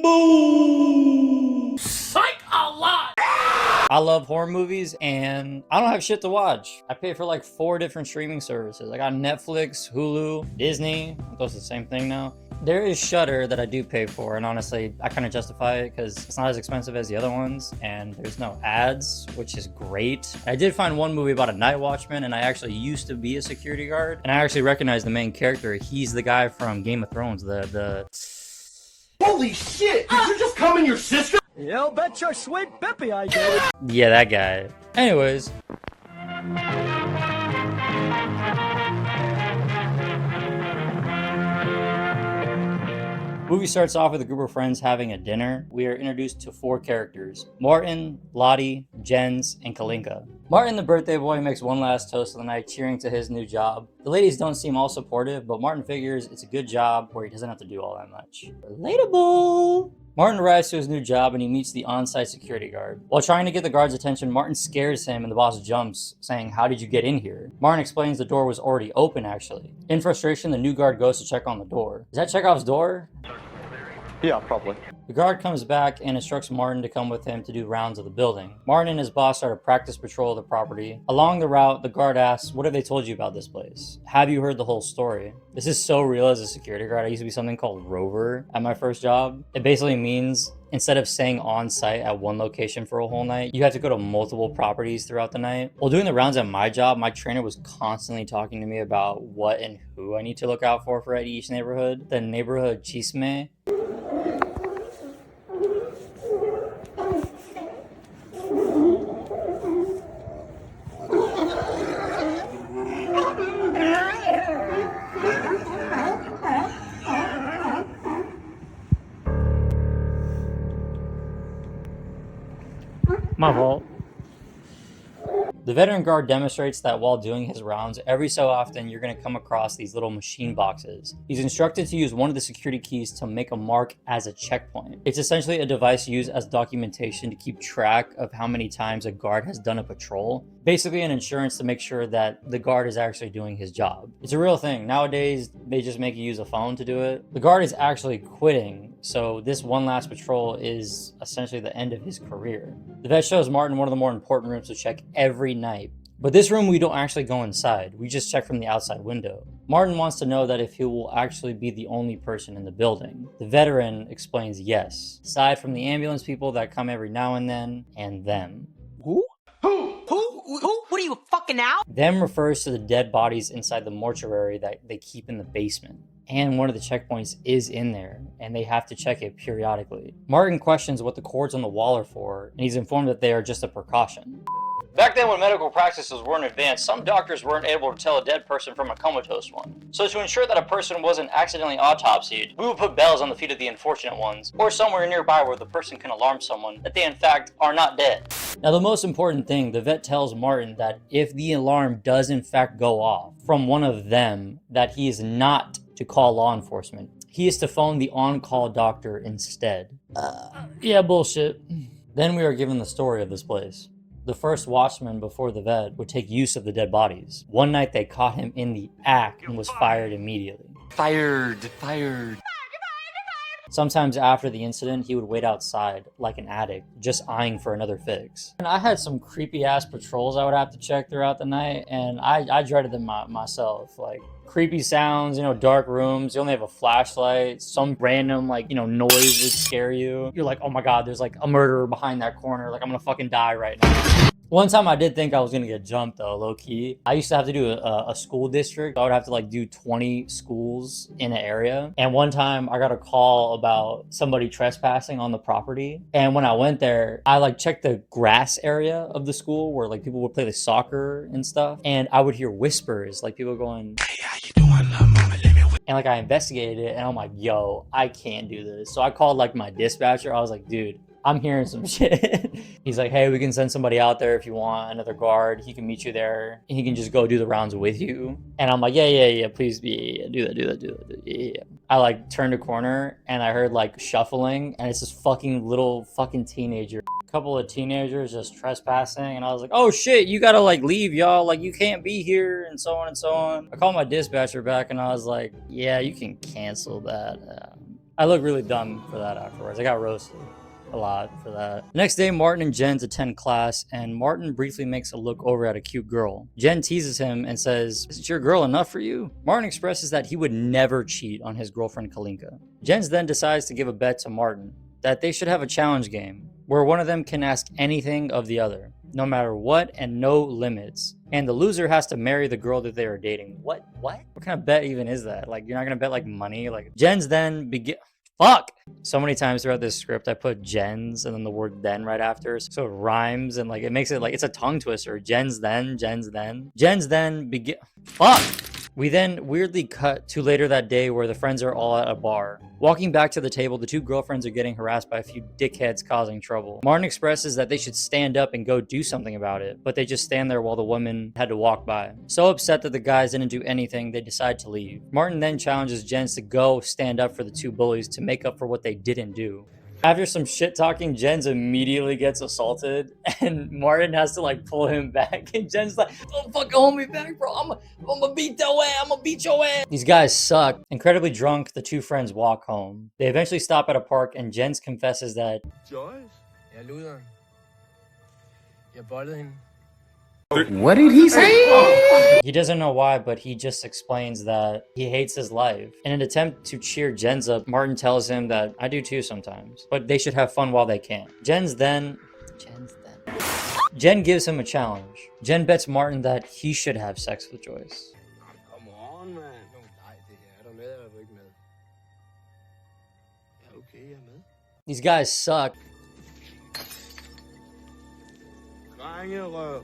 Boom! Psych a lot! I love horror movies and I don't have shit to watch. I pay for like 4 different streaming services. I got Netflix, Hulu, Disney. Those are the same thing now. There is Shudder that I do pay for, and honestly, I kind of justify it because it's not as expensive as the other ones, and there's no ads, which is great. I did find one movie about a night watchman, and I actually used to be a security guard, and I actually recognize the main character. He's the guy from Game of Thrones, the... Holy shit! Did you just come in your sister? You bet your sweet Bippy I did. Yeah, that guy. Anyways. Movie starts off with a group of friends having a dinner. We are introduced to 4 characters: Martin, Lottie, Jens, and Kalinka. Martin, the birthday boy, makes one last toast of the night, cheering to his new job. The ladies don't seem all supportive, but Martin figures it's a good job where he doesn't have to do all that much. Relatable! Martin arrives to his new job and he meets the on-site security guard. While trying to get the guard's attention, Martin scares him and the boss jumps, saying, "How did you get in here?" Martin explains the door was already open, actually. In frustration, the new guard goes to check on the door. Is that Chekhov's door? Yeah, probably. The guard comes back and instructs Martin to come with him to do rounds of the building. Martin and his boss start a practice patrol of the property. Along the route, the guard asks, "What have they told you about this place? Have you heard the whole story?" This is so real as a security guard. I used to be something called Rover at my first job. It basically means instead of staying on site at one location for a whole night, you have to go to multiple properties throughout the night. While doing the rounds at my job, my trainer was constantly talking to me about what and who I need to look out for at each neighborhood. The neighborhood chisme. My fault. The veteran guard demonstrates that while doing his rounds, every so often you're going to come across these little machine boxes. He's instructed to use one of the security keys to make a mark as a checkpoint. It's essentially a device used as documentation to keep track of how many times a guard has done a patrol. Basically an insurance to make sure that the guard is actually doing his job. It's a real thing. Nowadays, they just make you use a phone to do it. The guard is actually quitting, so this one last patrol is essentially the end of his career. The vet shows Martin one of the more important rooms to check every night. But this room, we don't actually go inside. We just check from the outside window. Martin wants to know that if he will actually be the only person in the building. The veteran explains yes, aside from the ambulance people that come every now and then, and them. Who? What are you, fucking out? Them refers to the dead bodies inside the mortuary that they keep in the basement. And one of the checkpoints is in there, and they have to check it periodically. Martin questions what the cords on the wall are for, and he's informed that they are just a precaution. Back then, when medical practices weren't advanced, some doctors weren't able to tell a dead person from a comatose one. So to ensure that a person wasn't accidentally autopsied, we would put bells on the feet of the unfortunate ones, or somewhere nearby where the person can alarm someone that they in fact are not dead. Now the most important thing, the vet tells Martin that if the alarm does in fact go off from one of them, that he is not to call law enforcement. He is to phone the on-call doctor instead. Yeah, bullshit. Then we are given the story of this place. The first watchman before the vet would take use of the dead bodies. One night they caught him in the act and was fired immediately. Fired. Sometimes after the incident, he would wait outside like an addict, just eyeing for another fix. And I had some creepy ass patrols I would have to check throughout the night, and I dreaded them myself. Like creepy sounds, dark rooms, you only have a flashlight, some random noise would scare you. You're like, oh my god, there's like a murderer behind that corner, like I'm gonna fucking die right now. One time I did think I was gonna get jumped though, low key. I used to have to do a school district. I would have to do 20 schools in an area. And one time I got a call about somebody trespassing on the property. And when I went there, I checked the grass area of the school where people would play soccer and stuff. And I would hear whispers, people going, "Hey, how you doing, love mama? And I investigated it and I'm like, yo, I can't do this. So I called my dispatcher. I was like, dude, I'm hearing some shit. He's like, hey, we can send somebody out there if you want, another guard. He can meet you there and he can just go do the rounds with you. And I'm like, yeah, please be, do that. Yeah. I turned a corner and I heard shuffling and it's this little teenager. A couple of teenagers just trespassing and I was like, oh shit, you gotta leave, y'all. You can't be here and so on and so on. I called my dispatcher back and I was like, yeah, you can cancel that. I look really dumb for that afterwards. I got roasted a lot for that. The next day, Martin and Jens attend class, and Martin briefly makes a look over at a cute girl. Jen teases him and says, "Isn't your girl enough for you?" Martin expresses that he would never cheat on his girlfriend Kalinka. Jens then decides to give a bet to Martin that they should have a challenge game where one of them can ask anything of the other, no matter what, and no limits. And the loser has to marry the girl that they are dating. What kind of bet even is that? Like, you're not gonna bet like money? Like, Jens then begin. Fuck! So many times throughout this script, I put Jens and then the word then right after. So it rhymes and like it makes it like it's a tongue twister. Jens then begin. Fuck! We then weirdly cut to later that day where the friends are all at a bar. Walking back to the table, the two girlfriends are getting harassed by a few dickheads causing trouble. Martin expresses that they should stand up and go do something about it, but they just stand there while the women had to walk by. So upset that the guys didn't do anything, they decide to leave. Martin then challenges Jens to go stand up for the two bullies to make up for what they didn't do. After some shit talking, Jens immediately gets assaulted, and Martin has to like pull him back. And Jen's like, "Don't fucking hold me back, bro. I'm gonna beat your ass. I'm gonna beat your ass." These guys suck. Incredibly drunk, the two friends walk home. They eventually stop at a park, and Jens confesses that Joyce? Jeg luder. Jeg bollede hende. What did he say? he doesn't know why, but he just explains that he hates his life. In an attempt to cheer Jens up, Martin tells him that I do too sometimes, but they should have fun while they can. Jen gives him a challenge. Jen bets Martin that he should have sex with Joyce. Come on, man. Nej, det her. Er du med, eller er du ikke med? Ja, okay, jeg er med. These guys suck. Drengerøv.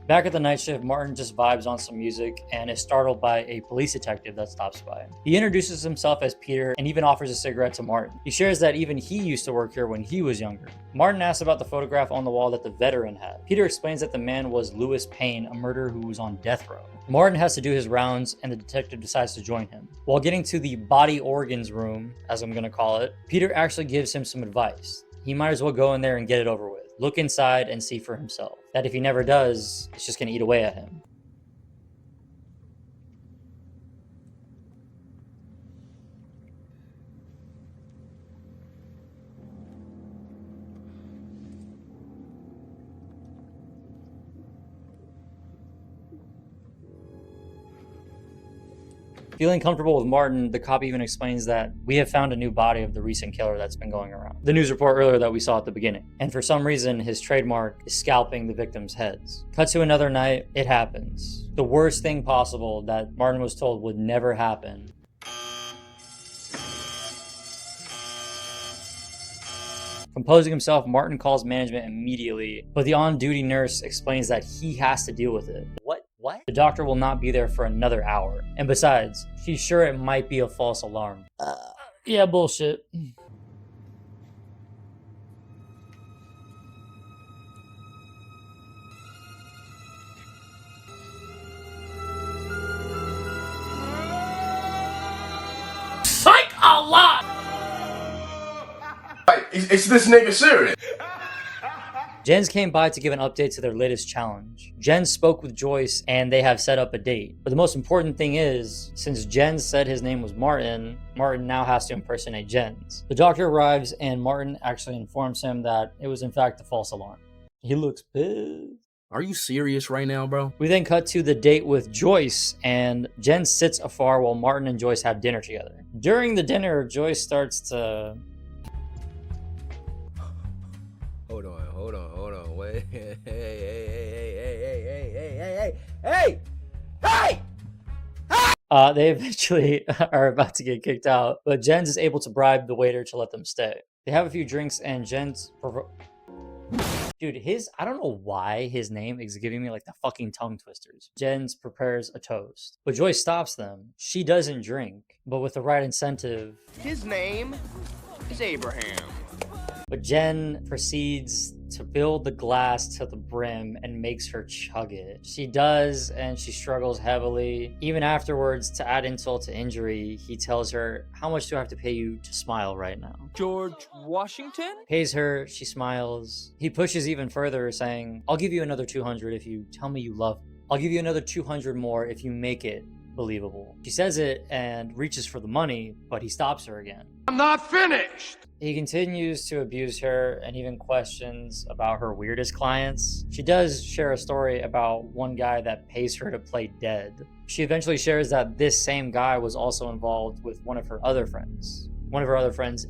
Back at the night shift, Martin just vibes on some music and is startled by a police detective that stops by. He introduces himself as Peter and even offers a cigarette to Martin. He shares that even he used to work here when he was younger. Martin asks about the photograph on the wall that the veteran had. Peter explains that the man was Lewis Payne, a murderer who was on death row. Martin has to do his rounds and the detective decides to join him. While getting to the body organs room, as I'm gonna call it, Peter actually gives him some advice. He might as well go in there and get it over with. Look inside and see for himself. That if he never does, it's just gonna eat away at him. Feeling comfortable with Martin, the cop even explains that we have found a new body of the recent killer that's been going around. The news report earlier that we saw at the beginning. And for some reason, his trademark is scalping the victims' heads. Cut to another night, it happens. The worst thing possible that Martin was told would never happen. Composing himself, Martin calls management immediately, but the on-duty nurse explains that he has to deal with it. What? The doctor will not be there for another hour. And besides, she's sure it might be a false alarm. Yeah, bullshit. Psych a lot! Is this nigga serious? Jens came by to give an update to their latest challenge. Jens spoke with Joyce and they have set up a date. But the most important thing is, since Jens said his name was Martin, Martin now has to impersonate Jens. The doctor arrives and Martin actually informs him that it was in fact a false alarm. He looks pissed. Are you serious right now, bro? We then cut to the date with Joyce, and Jens sits afar while Martin and Joyce have dinner together. During the dinner, Joyce starts to... Hold on. Wait. Hey. They eventually are about to get kicked out, but Jens is able to bribe the waiter to let them stay. They have a few drinks and Jens... Dude, I don't know why his name is giving me like the fucking tongue twisters. Jens prepares a toast, but Joyce stops them. She doesn't drink, but with the right incentive... His name is Abraham. But Jen proceeds to fill the glass to the brim and makes her chug it. She does, and she struggles heavily. Even afterwards, to add insult to injury, he tells her, "How much do I have to pay you to smile right now?" George Washington? Pays her, she smiles. He pushes even further, saying, "I'll give you another 200 if you tell me you love me. I'll give you another 200 more if you make it believable." She says it and reaches for the money, but he stops her again. not finished! He continues to abuse her and even questions about her weirdest clients. She does share a story about one guy that pays her to play dead. She eventually shares that this same guy was also involved with one of her other friends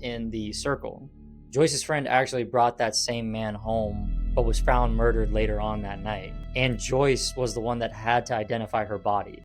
in the circle. Joyce's friend actually brought that same man home, but was found murdered later on that night. And Joyce was the one that had to identify her body.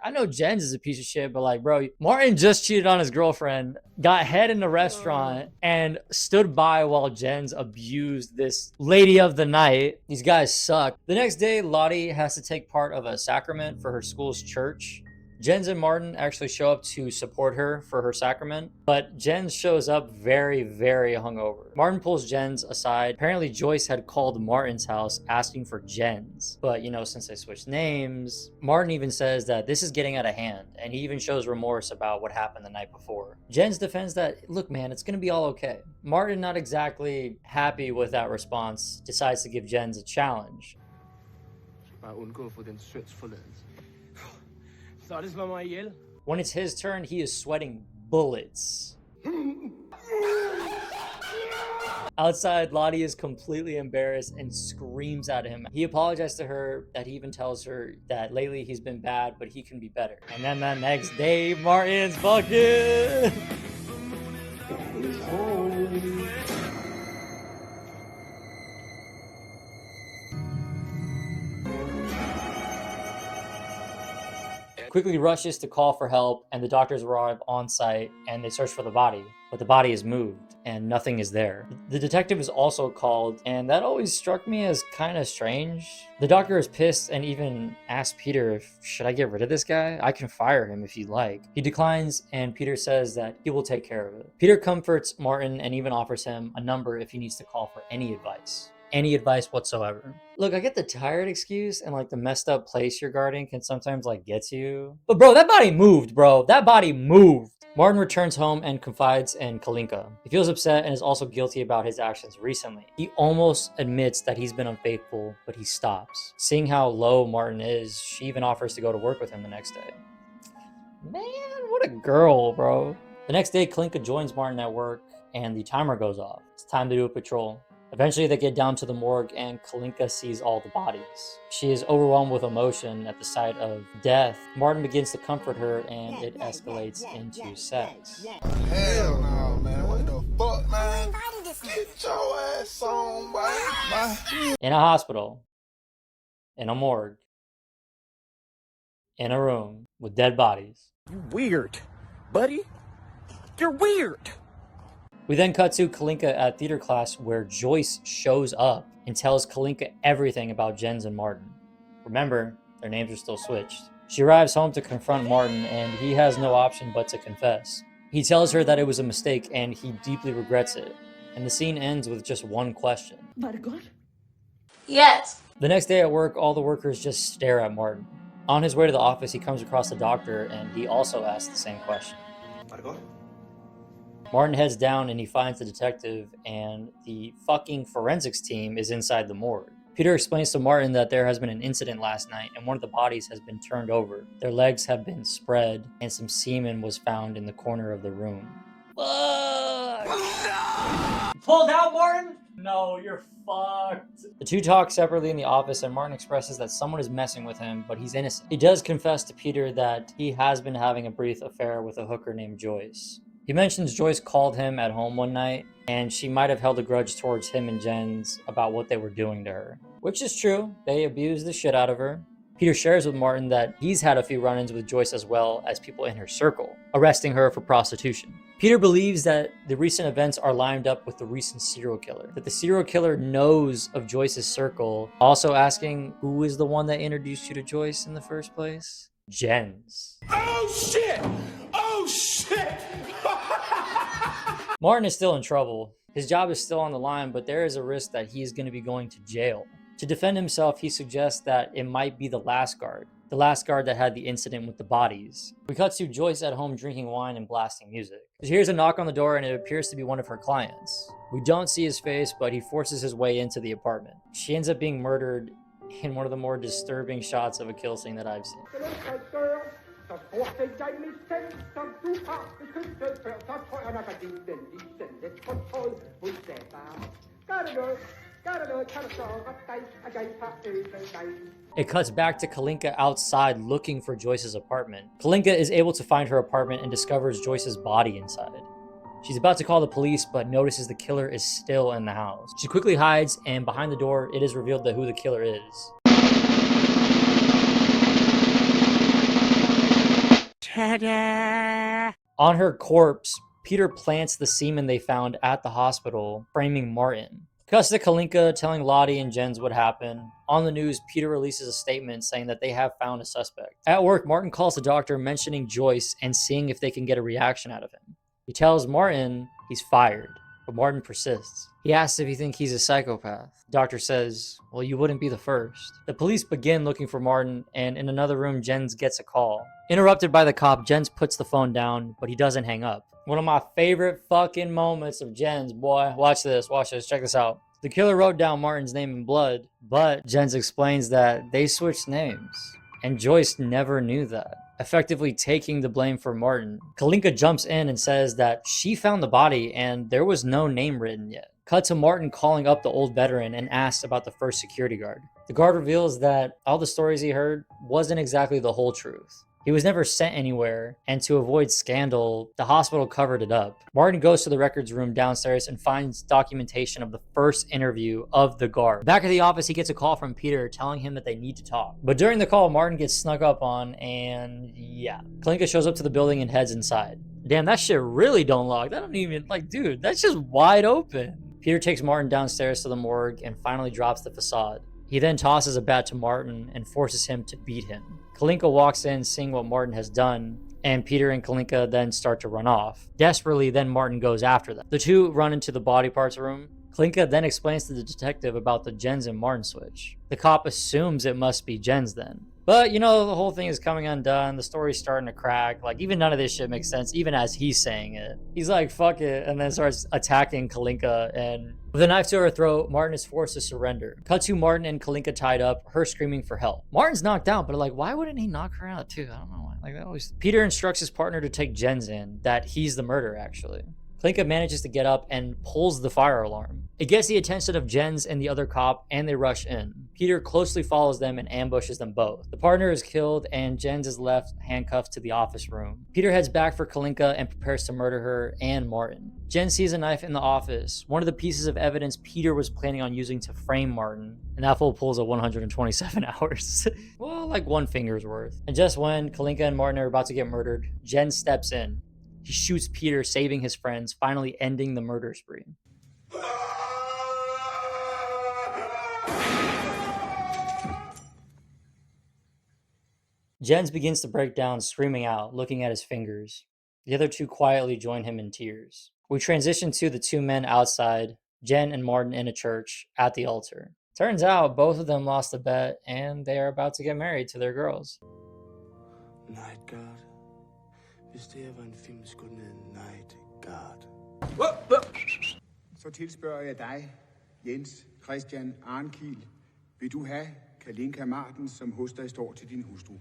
I know Jens is a piece of shit, but like, bro, Martin just cheated on his girlfriend, got head in the restaurant, and stood by while Jens abused this lady of the night. These guys suck. The next day, Lottie has to take part of a sacrament for her school's church. Jens and Martin actually show up to support her for her sacrament, but Jens shows up very, very hungover. Martin pulls Jens aside. Apparently, Joyce had called Martin's house asking for Jens, but since they switched names, Martin even says that this is getting out of hand, and he even shows remorse about what happened the night before. Jens defends that, look, man, it's gonna be all okay. Martin, not exactly happy with that response, decides to give Jens a challenge. When it's his turn, he is sweating bullets. Outside, Lottie is completely embarrassed and screams at him. He apologized to her, that he even tells her that lately he's been bad, but he can be better. And then the next day, Martin's bucket. Quickly rushes to call for help, and the doctors arrive on site and they search for the body, but the body is moved and nothing is there. The detective is also called, and that always struck me as kind of strange. The doctor is pissed and even asks Peter if, should I get rid of this guy? I can fire him if you like. He declines, and Peter says that he will take care of it. Peter comforts Martin and even offers him a number if he needs to call for any advice whatsoever. Look, I get the tired excuse and like the messed up place you're guarding can sometimes like get to you. But bro, that body moved, bro. That body moved. Martin returns home and confides in Kalinka. He feels upset and is also guilty about his actions recently. He almost admits that he's been unfaithful, but he stops. Seeing how low Martin is, she even offers to go to work with him the next day. Man, what a girl, bro. The next day, Kalinka joins Martin at work and the timer goes off. It's time to do a patrol. Eventually, they get down to the morgue and Kalinka sees all the bodies. She is overwhelmed with emotion at the sight of death. Martin begins to comfort her and it escalates into sex. Hell no, man. What the fuck, man? Get your ass on, boy. In a hospital, in a morgue, in a room with dead bodies. You weird, buddy. You're weird. We then cut to Kalinka at theater class where Joyce shows up and tells Kalinka everything about Jens and Martin. Remember, their names are still switched. She arrives home to confront Martin and he has no option but to confess. He tells her that it was a mistake and he deeply regrets it. And the scene ends with just one question. Margot? Yes. The next day at work, all the workers just stare at Martin. On his way to the office, he comes across the doctor and he also asks the same question. Margot? Martin heads down and he finds the detective, and the fucking forensics team is inside the morgue. Peter explains to Martin that there has been an incident last night and one of the bodies has been turned over. Their legs have been spread and some semen was found in the corner of the room. Fuck! Pulled out, Martin? No, you're fucked. The two talk separately in the office and Martin expresses that someone is messing with him, but he's innocent. He does confess to Peter that he has been having a brief affair with a hooker named Joyce. He mentions Joyce called him at home one night, and she might have held a grudge towards him and Jens about what they were doing to her. Which is true, they abused the shit out of her. Peter shares with Martin that he's had a few run-ins with Joyce as well as people in her circle, arresting her for prostitution. Peter believes that the recent events are lined up with the recent serial killer, that the serial killer knows of Joyce's circle, also asking who is the one that introduced you to Joyce in the first place? Jens. Oh shit! Oh shit! Martin is still in trouble. His job is still on the line, but there is a risk that he is going to be going to jail. To defend himself, he suggests that it might be the last guard that had the incident with the bodies. We cut to Joyce at home drinking wine and blasting music. She hears a knock on the door and it appears to be one of her clients. We don't see his face, but he forces his way into the apartment. She ends up being murdered in one of the more disturbing shots of a kill scene that I've seen. It cuts back to Kalinka outside looking for Joyce's apartment. Kalinka is able to find her apartment and discovers Joyce's body inside. She's about to call the police, but notices the killer is still in the house. She quickly hides, and behind the door, it is revealed who the killer is. Ta-da! On her corpse, Peter plants the semen they found at the hospital, framing Martin. Cuts to Kalinka telling Lottie and Jens what happened. On the news, Peter releases a statement saying that they have found a suspect. At work, Martin calls the doctor mentioning Joyce and seeing if they can get a reaction out of him. He tells Martin he's fired, but Martin persists. He asks if he thinks he's a psychopath. The doctor says, well, you wouldn't be the first. The police begin looking for Martin, and in another room, Jens gets a call. Interrupted by the cop, Jens puts the phone down, but he doesn't hang up. One of my favorite fucking moments of Jens, boy. Watch this, check this out. The killer wrote down Martin's name in blood, but Jens explains that they switched names, and Joyce never knew that, effectively taking the blame for Martin. Kalinka jumps in and says that she found the body and there was no name written yet. Cut to Martin calling up the old veteran and asks about the first security guard. The guard reveals that all the stories he heard wasn't exactly the whole truth. He was never sent anywhere, and to avoid scandal, the hospital covered it up. Martin goes to the records room downstairs and finds documentation of the first interview of the guard. Back at the office, he gets a call from Peter telling him that they need to talk. But during the call, Martin gets snuck up on, and yeah. Kalinka shows up to the building and heads inside. Damn, that shit really don't lock. That don't even, dude, that's just wide open. Peter takes Martin downstairs to the morgue and finally drops the facade. He then tosses a bat to Martin and forces him to beat him. Kalinka walks in seeing what Martin has done, and Peter and Kalinka then start to run off. Desperately, then Martin goes after them. The two run into the body parts room. Kalinka then explains to the detective about the Jens and Martin switch. The cop assumes it must be Jens then. But, the whole thing is coming undone. The story's starting to crack. Even none of this shit makes sense, even as he's saying it. He's like, fuck it, and then starts attacking Kalinka, and with a knife to her throat, Martin is forced to surrender. Cut to Martin and Kalinka tied up, her screaming for help. Martin's knocked out, but why wouldn't he knock her out too? I don't know why. That always... Peter instructs his partner to take Jens in, that he's the murderer, actually. Kalinka manages to get up and pulls the fire alarm. It gets the attention of Jens and the other cop, and they rush in. Peter closely follows them and ambushes them both. The partner is killed, and Jens is left handcuffed to the office room. Peter heads back for Kalinka and prepares to murder her and Martin. Jens sees a knife in the office, one of the pieces of evidence Peter was planning on using to frame Martin, and that fool pulls a 127 hours. Well, one finger's worth. And just when Kalinka and Martin are about to get murdered, Jens steps in. He shoots Peter, saving his friends, finally ending the murder spree. Jens begins to break down, screaming out, looking at his fingers. The other two quietly join him in tears. We transition to the two men outside, Jen and Martin in a church, at the altar. Turns out both of them lost a bet, and they are about to get married to their girls. Night Guard. Hvis det her var en film, skulle den hedde Night Guard. Så tilspørger jeg dig, Jens Christian Arnkiel. Vil du have Kalinka Martin, som hos dig står til din hustru?